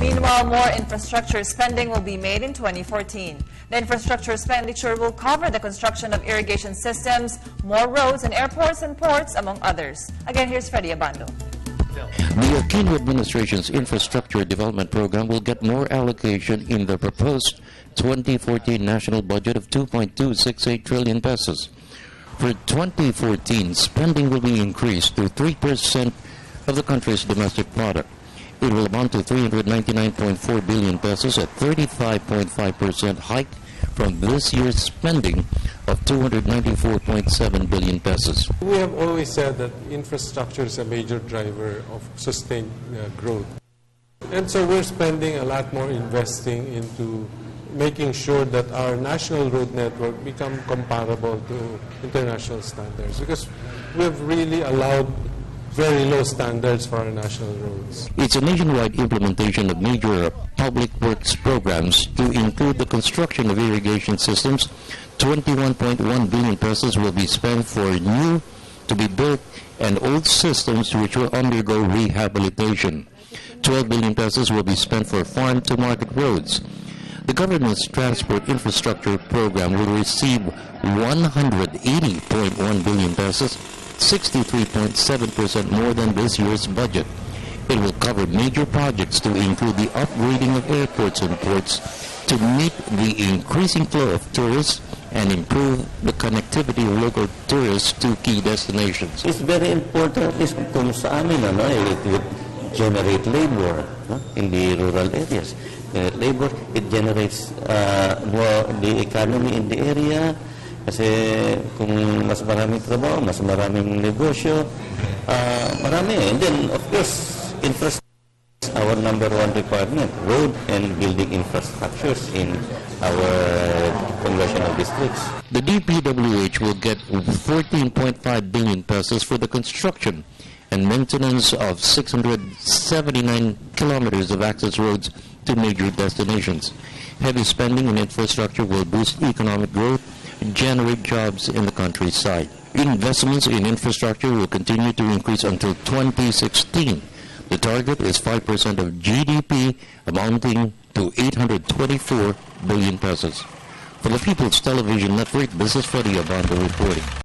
Meanwhile, more infrastructure spending will be made in 2014. The infrastructure expenditure will cover the construction of irrigation systems, more roads and airports and ports, among others. Again, here's Freddie Abando. The Aquino administration's infrastructure development program will get more allocation in the proposed 2014 national budget of 2.268 trillion pesos. For 2014, spending will be increased to 3% of the country's domestic product. It will amount to 399.4 billion pesos, a 35.5% hike from this year's spending of 294.7 billion pesos. We have always said that infrastructure is a major driver of sustained growth. And so we're spending a lot more investing into making sure that our national road network become comparable to international standards, because we have really allowed very low standards for our national roads. It's a nationwide implementation of major public works programs to include the construction of irrigation systems. 21.1 billion pesos will be spent for new to be built and old systems which will undergo rehabilitation. 12 billion pesos will be spent for farm-to-market roads. The government's transport infrastructure program will receive 180.1 billion pesos, 63.7% more than this year's budget. It will cover major projects to include the upgrading of airports and ports to meet the increasing flow of tourists and improve the connectivity of local tourists to key destinations. It's very important is kung sa amin, it would generate labor in the rural areas. Labor, it generates more the economy in the area. Kasi kung mas maraming trabaho, mas maraming negosyo, marami. And then, of course, infrastructure is our number one requirement, road and building infrastructures in our congressional districts. The DPWH will get 14.5 billion pesos for the construction and maintenance of 679 kilometers of access roads to major destinations. Heavy spending in infrastructure will boost economic growth, generate jobs in the countryside. Investments in infrastructure will continue to increase until 2016. The target is 5% of GDP, amounting to 824 billion pesos. For the People's Television Network, this is Freddie Abando reporting.